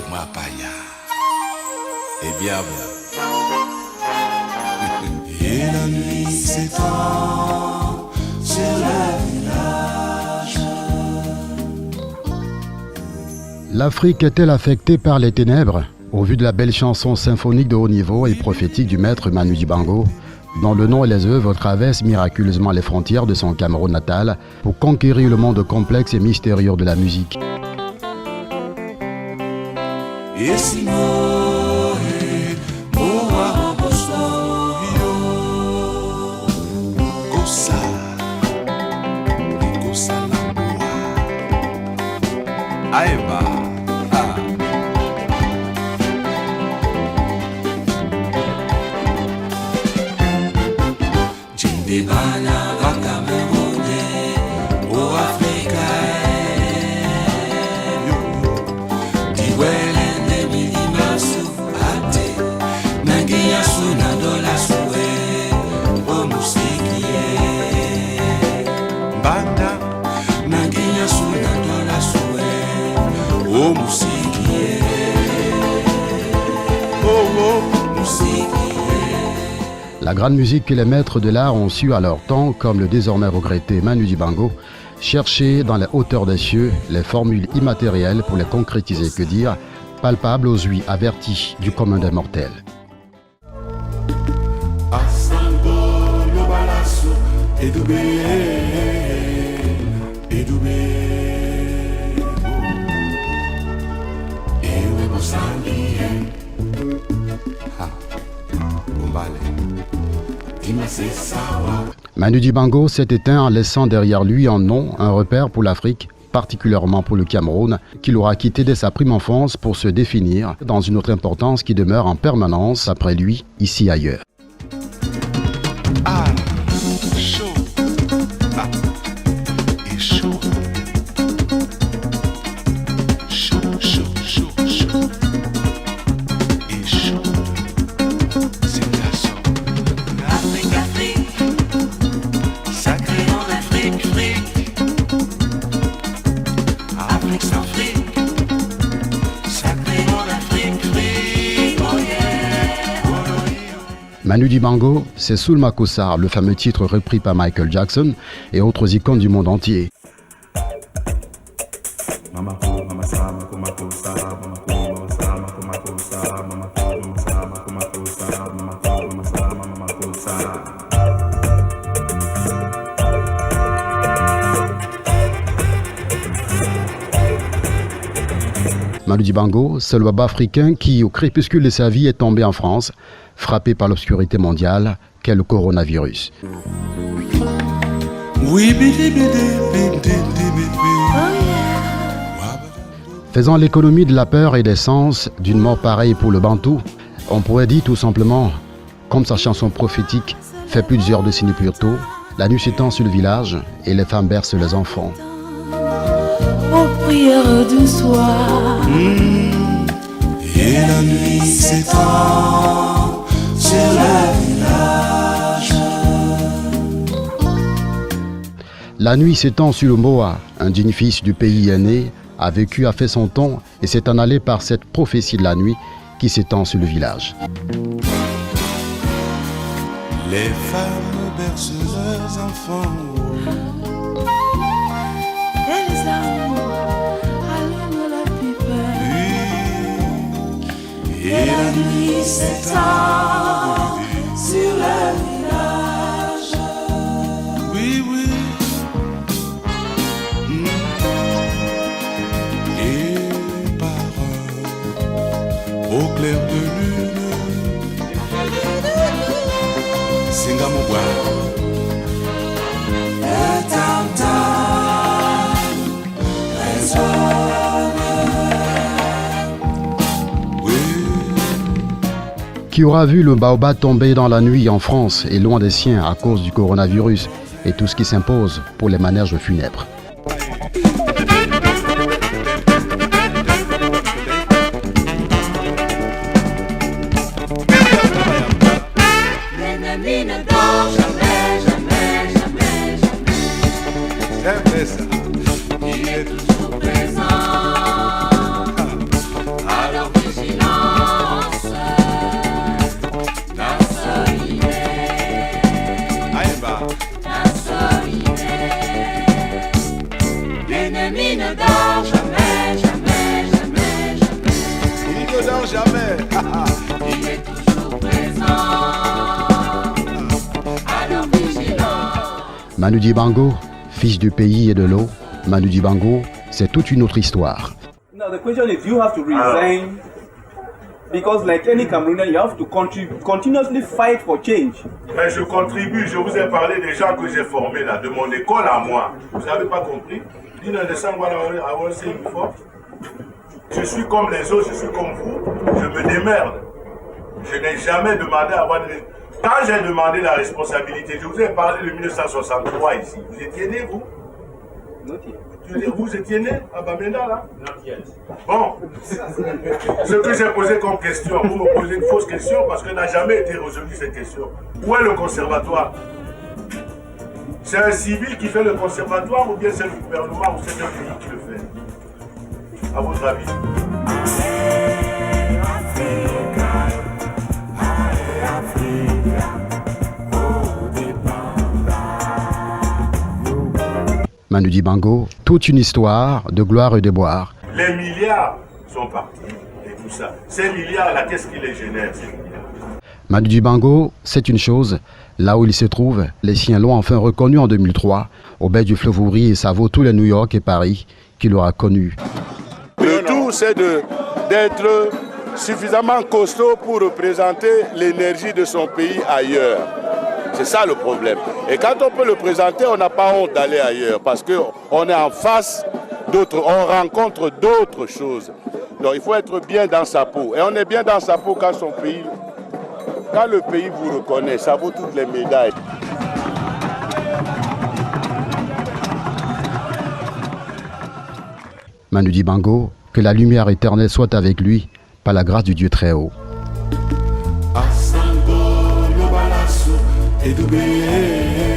moi païa. Et bien Et la nuit s'étend sur le village. L'Afrique est-elle affectée par les ténèbres? Au vu de la belle chanson symphonique de haut niveau et prophétique du maître Manu Dibango, dont le nom et les œuvres traversent miraculeusement les frontières de son Cameroun natal pour conquérir le monde complexe et mystérieux de la musique. Aïba. Bana bakamerone o Afrika diwele ne milimasu ate nangia suna dola suwe o musiki banda nangia suna dola suwe o musiki o musiki. La grande musique que les maîtres de l'art ont su à leur temps, comme le désormais regretté Manu Dibango, chercher dans les hauteurs des cieux les formules immatérielles pour les concrétiser, que dire, palpables aux yeux avertis du commun des mortels. Manu Dibango s'est éteint en laissant derrière lui un nom, un repère pour l'Afrique, particulièrement pour le Cameroun, qu'il aura quitté dès sa prime enfance pour se définir dans une autre importance qui demeure en permanence après lui, ici ailleurs. Ah, chaud. Ah, et chaud. Chaud, chaud, chaud, chaud. Et chaud. C'est la sauce. Afrique, Afrique, sacré en Afrique, Afrique. Afrique sans fric, sacré en Afrique, Afrique. Oh yeah, oh yeah. Manu Dibango, c'est Soul Makossa, le fameux titre repris par Michael Jackson et autres icônes du monde entier. Manu Dibango, c'est le baba africain qui, au crépuscule de sa vie, est tombé en France, frappé par l'obscurité mondiale qu'est le coronavirus. Faisant l'économie de la peur et des sens d'une mort pareille pour le Bantou, on pourrait dire tout simplement, comme sa chanson prophétique fait plusieurs décennies plus tôt, la nuit s'étend sur le village et les femmes bercent les enfants. Aux prières du soir. Et la nuit s'étend sur le village. La nuit s'étend sur le Moa, un digne fils du pays aîné, a vécu, a fait son temps et s'est en allé par cette prophétie de la nuit qui s'étend sur le village. Les femmes bercent leurs enfants. Et les hommes allument la pipe. Et la nuit s'étend sur le village. Oui, oui. Et par au clair de lune, Singa mon bois. Le tam-tam résonne. Oui. Qui aura vu le baobab tomber dans la nuit en France et loin des siens à cause du coronavirus et tout ce qui s'impose pour les manèges funèbres. L'ennemi ne dort jamais, jamais, jamais, jamais. C'est ça. Il est toujours présent. L'ennemi ne dort jamais, jamais, jamais, jamais. Il ne dort jamais. Il est toujours présent. Alors vigilant. Manu Dibango, fils du pays et de l'eau, Manu Dibango, c'est toute une autre histoire. Now the question is, you have to resign because, like any Cameroonian, you have to continuously fight for change. Mais je contribue, je vous ai parlé des gens que j'ai formés là, de mon école à moi. Vous n'avez pas compris? Je suis comme les autres, je suis comme vous, je me démerde. Je n'ai jamais demandé à avoir de... Quand j'ai demandé la responsabilité, je vous ai parlé de 1963 ici. Vous étiez né, vous? Tu veux dire, vous étiez né à Bamenda, là? Bon, ce que j'ai posé comme question, vous me posez une fausse question parce qu'elle n'a jamais été résolue cette question. Où est le conservatoire? C'est un civil qui fait le conservatoire ou bien c'est le gouvernement ou c'est un pays qui le fait? À votre avis? Manu Dibango, toute une histoire de gloire et de boire. Les milliards sont partis et tout ça. Ces milliards-là, qu'est-ce qui les génère, ces milliards? Manu Dibango, c'est une chose. Là où il se trouve, les siens l'ont enfin reconnu en 2003, au baie du fleuve Ouri, et ça vaut tous les New York et Paris qu'il aura connus. Le tout, c'est d'être suffisamment costaud pour représenter l'énergie de son pays ailleurs. C'est ça le problème. Et quand on peut le présenter, on n'a pas honte d'aller ailleurs parce qu'on est en face d'autres, on rencontre d'autres choses. Donc il faut être bien dans sa peau. Et on est bien dans sa peau quand le pays vous reconnaît. Ça vaut toutes les médailles. Manu Dibango, que la lumière éternelle soit avec lui, par la grâce du Dieu très haut. Asango, Lobalasso, Edubé.